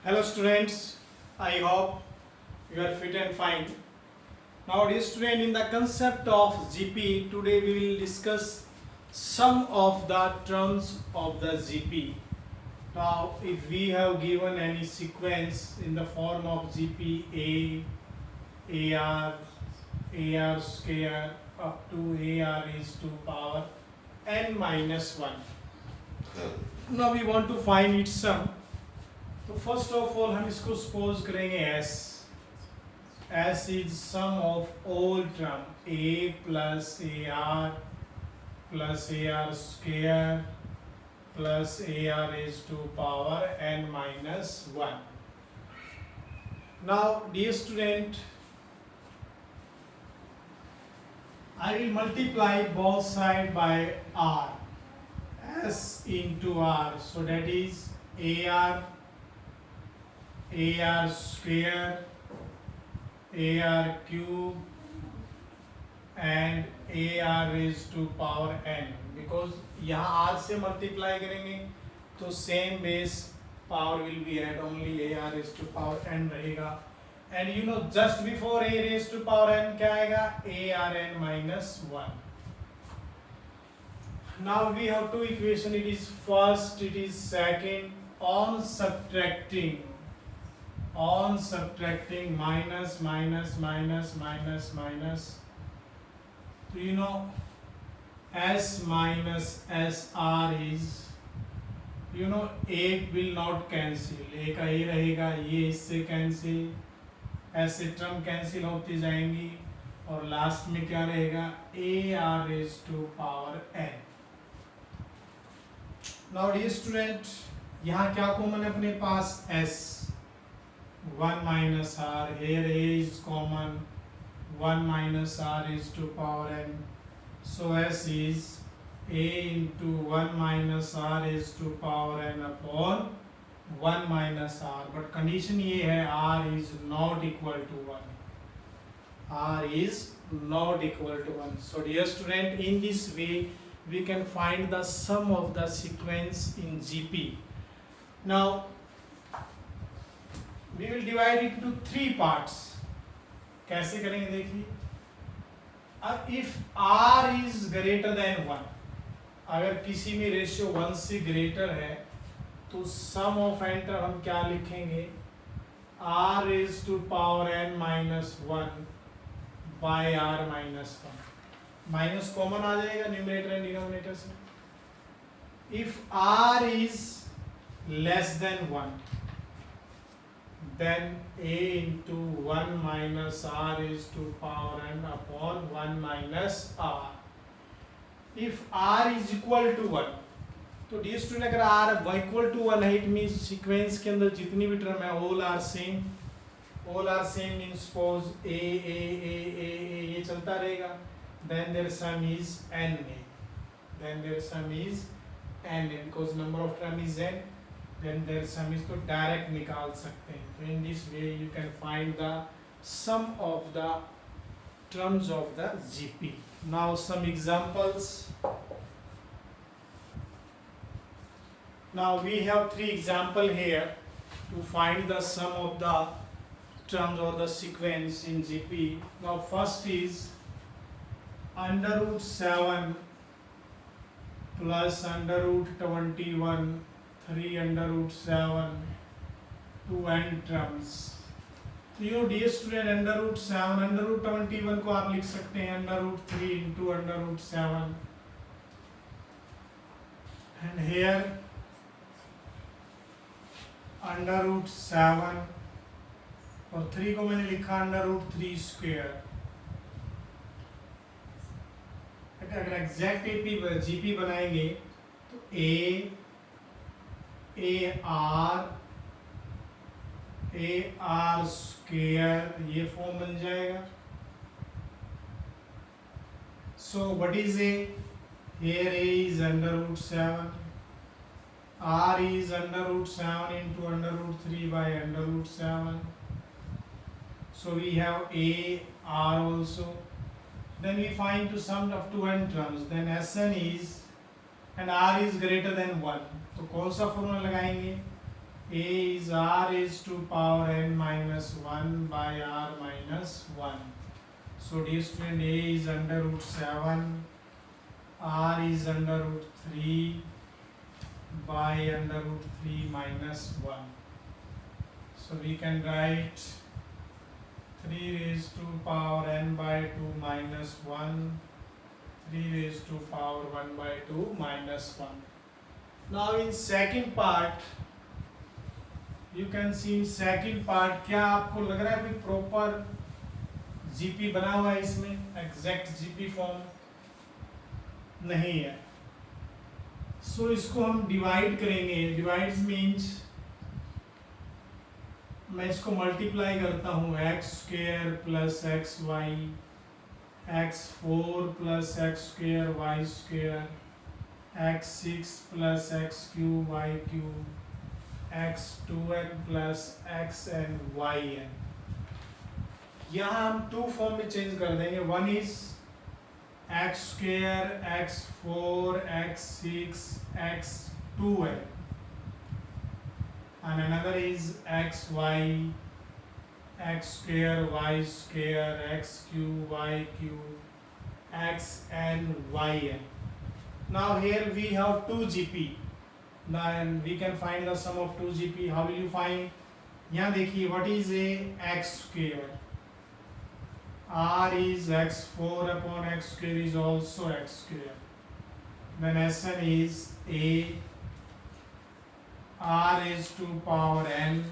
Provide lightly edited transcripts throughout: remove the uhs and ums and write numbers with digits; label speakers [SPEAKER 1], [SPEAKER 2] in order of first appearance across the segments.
[SPEAKER 1] Hello students, I hope you are fit and fine. Now dear student, in the concept of GP, today we will discuss some of the terms of the GP. Now if we have given any sequence in the form of GP AR, AR square up to AR is to power n minus 1. Now we want to find its sum. तो first of all हम इसको suppose करेंगे S is sum of all term a plus a r square plus a r is to power n minus 1. Now dear student, I will multiply both side by r, s into r, so that is AR square, AR cube and AR raised to power n. Because यहाँ r से multiply करेंगे तो same base power will be add, only AR raised to power n रहेगा. And you know just before a raised to power n क्या आएगा? ARn minus 1. Now we have two equation. It is first, it is second. On subtracting minus minus minus minus minus, so you know s minus sr is, you know, a will not cancel, a का a रहेगा, ये इससे cancel, ऐसे term cancel होती जाएंगी और last में क्या रहेगा? a r raised to power n. Now dear student, यहाँ क्या कॉमन है अपने पास? s. 1 minus r, here a is common, 1 minus r is to power n, so s is a into 1 minus r is to power n upon 1 minus r. But condition ये है r is not equal to 1, r is not equal to 1. So dear student, in this way we can find the sum of the sequence in GP. Now we will divide it into three parts. कैसे करेंगे देखिए. अब if r is greater than 1, अगर किसी में ratio 1 से greater है तो सम ऑफ एंटर हम क्या लिखेंगे? r is to power n minus 1 by r minus 1. Minus common आ जाएगा न्यूमरेटर एंड डिनोमिनेटर से. if r is less than 1, then a into 1 minus r is to power n upon 1 minus r. If r is equal to 1, तो dear student अगर r equal to 1 है, it means sequence के अंदर जितनी भी term है all are same. All are same means suppose a ये चलता रहेगा. Then their sum is n a. Then their sum is n a because number of term is n. then their sum is तो direct निकाल सकते हैं. तो in this way you can find the sum of the terms of the GP. Now some examples. Now we have three example here to find the sum of the terms or the sequence in GP. Now first is under root 7 plus under root 21 3 under root 7 to n terms. तो yo dear student under root 7 under root 21 को आप लिख सकते हैं under root 3 into under root 7 and here under root 7 और 3 को मैंने लिखा अंडर रूट 3 स्क्वायर. अगर एग्जैक्ट जीपी बनाएंगे तो AR स्क्वायर ये फॉर्म बन जाएगा. So what is A? Here A is under root 7, R is under root 7 into under root 3 by under root 7. So we have A R also. Then we find to sum of two n terms. Then Sn is and R is greater than 1. तो कौन सा formula लगाएंगे? A is r is to power n minus 1 by r minus 1. So dear student, A is under root 7, r is under root 3 by under root 3 minus 1. So we can write 3 raised to power n by 2 minus 1, 3 raised to power 1 by 2 minus 1. Now in second part, you can see in second part, क्या आपको लग रहा है कोई proper GP बना हुआ है इसमें? एग्जैक्ट जीपी फॉर्म नहीं है. सो इसको हम डिवाइड करेंगे. डिवाइड मीन्स मैं इसको मल्टीप्लाई करता हूँ. X square plus x y, x 4 plus x square y square, x 6 plus x cube y cube, x 2n plus x n y n. यहाँ हम टू फॉर्म में चेंज कर देंगे. One is x square x 4 x 6 x 2n and another is xy x square y square x cube y cube x and yn. Now here we have 2gp. Now we can find the sum of 2gp. How will you find? यहाँ देखिए, what is a x square? r is x4 upon x square is also x square. Then Sn is a r is to power n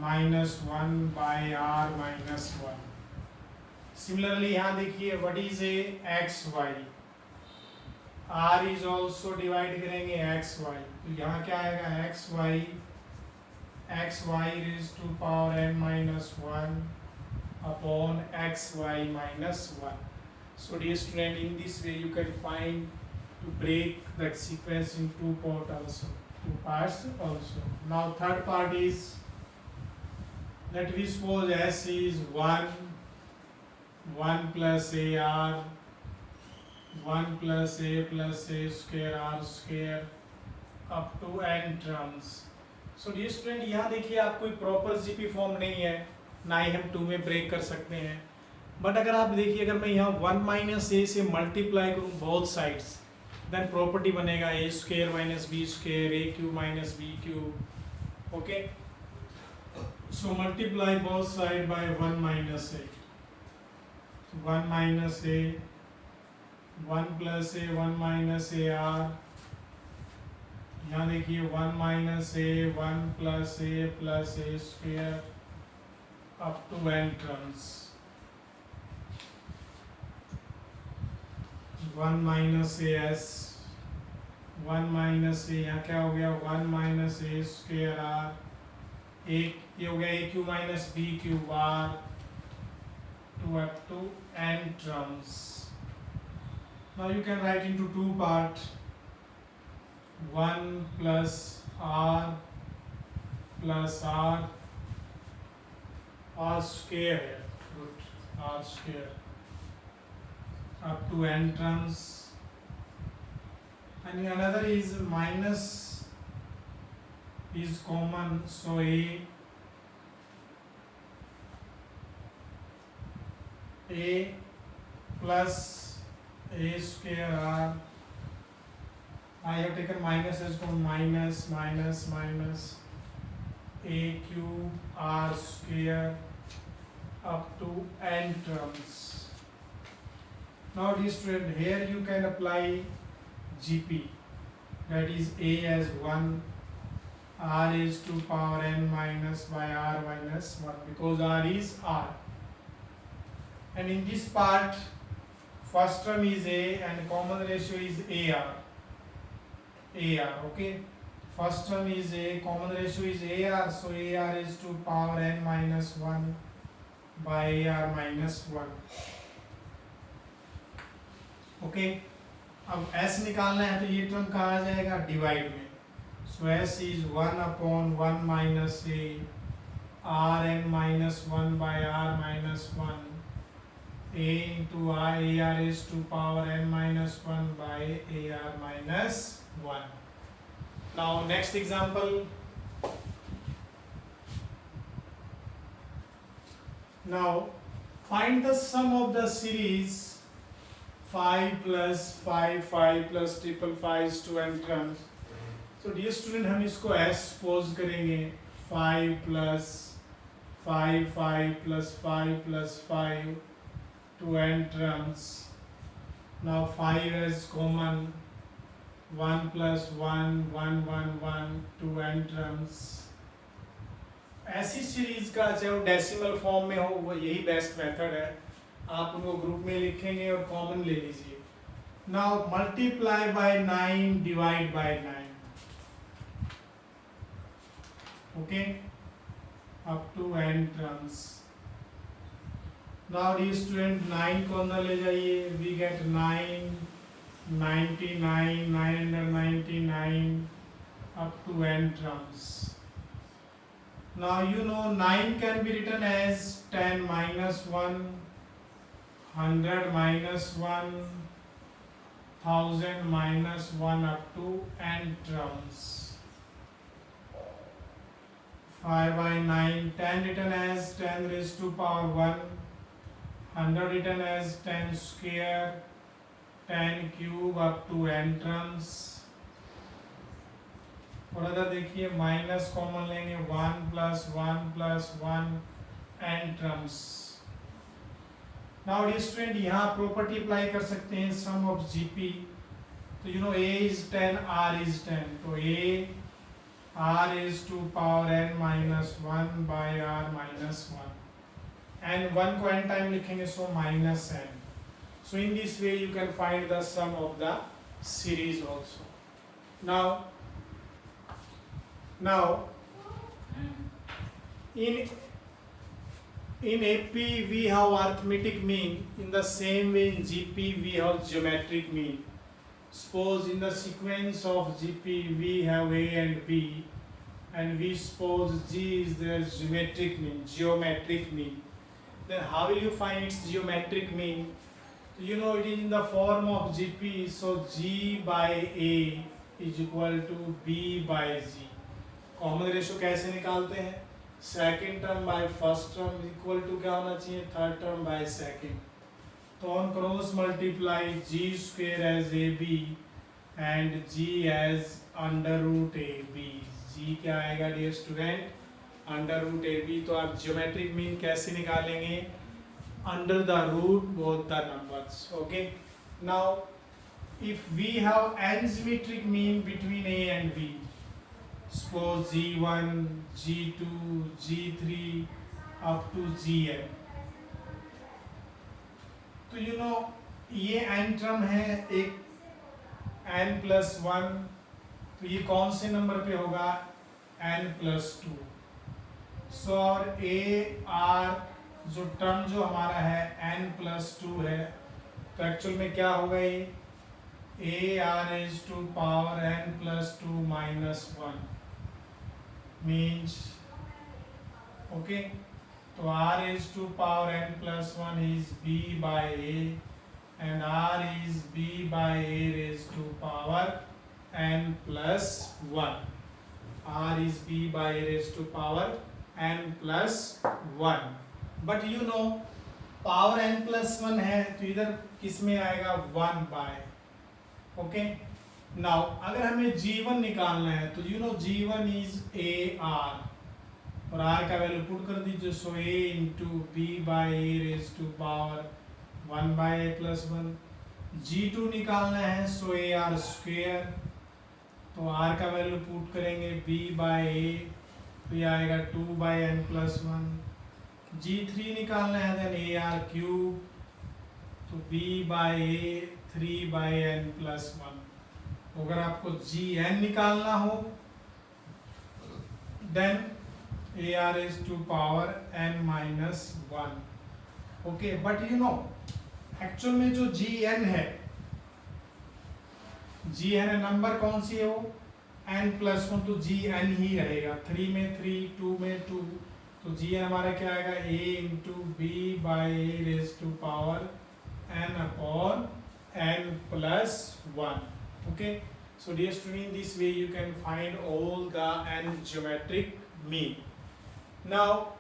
[SPEAKER 1] minus 1 by r minus 1. Similarly यहाँ देखिए, what is a xy? r is also divide करेंगे xy. तो यहाँ क्या आएगा? xy raised to power n minus 1 upon xy minus 1. So dear student, in this way you can find to break that sequence in two parts also. Now third part is, let we suppose s is 1 plus ar 1 plus a square r square up to n terms. So dear student, यहाँ देखिए आप कोई proper GP form नहीं है, ना ही हम 2 में break कर सकते हैं. बट अगर आप देखिए, अगर मैं यहाँ 1 माइनस ए से मल्टीप्लाई करूँ बोथ साइड्स, देन प्रॉपर्टी बनेगा a square minus b square a cube minus b cube. Okay, so multiply both side by 1 minus a. 1 minus a 1 plus a 1 minus a r. यहाँ देखिए 1 minus a 1 plus a square up to n terms. 1 minus a s 1 minus a, यहाँ क्या हो गया? 1 minus ए square R. एक ये हो गया a q minus b cube r to up to n terms. Now you can write into two part. 1 plus r square है, root r square up to n terms, and another is minus is common, so a plus a square r. I have taken minus as from minus a cube r square up to n terms. Now dear student, here you can apply GP, that is a as 1, r is to power n minus by r minus 1, because r is r. And in this part, first term is a and common ratio is ar. Okay, first term is a, common ratio is ar, so ar is to power n minus 1 by ar minus 1. Okay, अब s निकालना है तो ये term कहाँ आ जाएगा? Divide में. So s is 1 upon 1 minus a r n minus 1 by r minus 1 a into r a r is to power n minus 1 by a r minus 1. Now next example. Now find the sum of the series 5 plus 5 5 plus triple 5 to n terms. So dear student, हम इसको ऐसे suppose करेंगे 5 plus 5 5 plus 5 plus 5 to n terms. Now 5 is common, 1 plus 1 1 1 1 to n terms. ऐसी series का चाहे वो decimal form में हो, वो यही बेस्ट मेथड है. आप उनको ग्रुप में लिखेंगे और कॉमन ले लीजिए. Now multiply by 9 divide by 9. Okay, up to n terms. Now dear student 9 को अंदर ले जाइए. We get 9 99 999 up to n terms. Now you know 9 can be written as 10 minus 1, 100 minus 1, 1000 minus 1 up to n terms. 5 by 9, 10 written as 10 raised to power 1, 100 written as 10 square, 10 cube up to n terms. और अगर देखिए minus common लेंगे 1 plus 1 plus 1 n terms. Now dear student, यहाँ property apply कर सकते हैं sum of GP. तो you know a is 10, r is 10. तो a r is to power n minus 1 by r minus 1. and 1 को n time लिखेंगे, so minus n. So in this way you can find the sum of the series also. Now in AP we have arithmetic mean. In the same way in GP we have geometric mean. Suppose in the sequence of GP we have A and B, and we suppose G is their geometric mean. Then how will you find its geometric mean? You know it is in the form of GP, so G by A is equal to B by G. Common ratio कैसे निकालते हैं? Second term by first term equal to क्या होना चाहिए? Third term by second. तो on cross multiply G square as A B and G as under root A B. G क्या आएगा dear student? Under root A B. तो आप geometric mean कैसे निकालेंगे? Under the root both the numbers. Okay, now if we have n symmetric mean between A and B, suppose G1, G2, G3 up to Gn. तो you no ये n term है, एक n plus 1. तो ये कौन से number पे होगा? n plus 2. सो और AR जो टर्म जो हमारा है n plus 2 है, तो एक्चुअल में क्या होगा? ये AR is to power n plus 2 minus 1 means, okay, तो R is to power n plus 1 is B by A, and R is B by A raised to power n plus 1. R is B by A raised to power n plus 1. But you know power n plus 1 है, तो इधर किस में आएगा? 1 by. Okay, now अगर हमें G1 निकालना है तो you know G1 is AR, और R का वैल्यू पुट कर दीजिए. So A into B by A raise to power 1 by A plus 1. G2 निकालना है, सो AR स्क्वेयर. तो R का वैल्यू पुट करेंगे B बाई A, तो ये आएगा 2 बाई n प्लस 1. G3 निकालना है, देन AR क्यूब, तो B by A 3 by n plus 1. अगर आपको Gn निकालना हो then AR is to power n minus 1. Okay, but you know actual में जो Gn है, Gn नंबर कौन सी है? वो n प्लस 1. तो Gn ही रहेगा. 3 में 3, 2 में 2. तो Gn हमारा क्या आएगा? A into B by A raise to power n upon n plus 1. Okay, So dear student, in this way you can find all the n geometric mean. Now,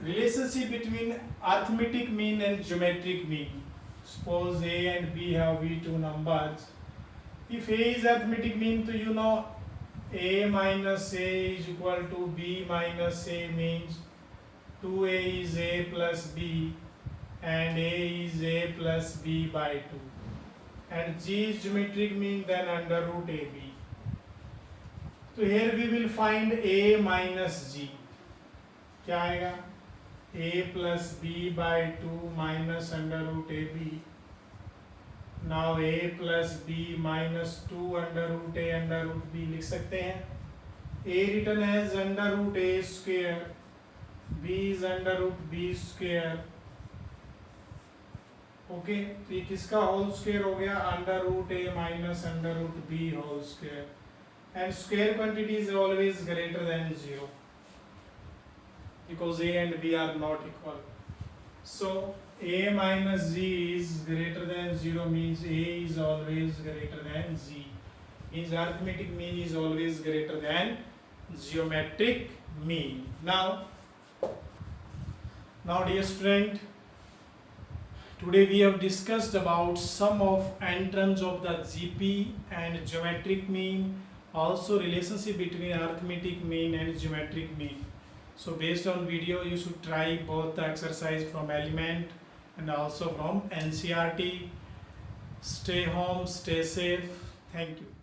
[SPEAKER 1] relationship between arithmetic mean and geometric mean. Suppose A and B have V2 numbers. If A is arithmetic mean, so you know A minus A is equal to B minus A means 2A is A plus B and A is A plus B by 2. And G is geometric mean, then under root AB. So here we will find A minus G. क्या आएगा? A plus B by 2 minus under root AB. Now A plus B minus 2 under root A under root B लिख सकते हैं. A written as under root A square, B is under root B square. Okay, तो ये किसका whole square हो गया? Under root a minus under root b whole square. And square quantity is always greater than 0 because a and b are not equal. So a minus g is greater than 0 means a is always greater than g. Means arithmetic mean is always greater than geometric mean. Now dear student, today we have discussed about some of n terms of the GP and geometric mean, also relationship between arithmetic mean and geometric mean. So based on video you should try both the exercise from element and also from NCERT. Stay home, stay safe. Thank you.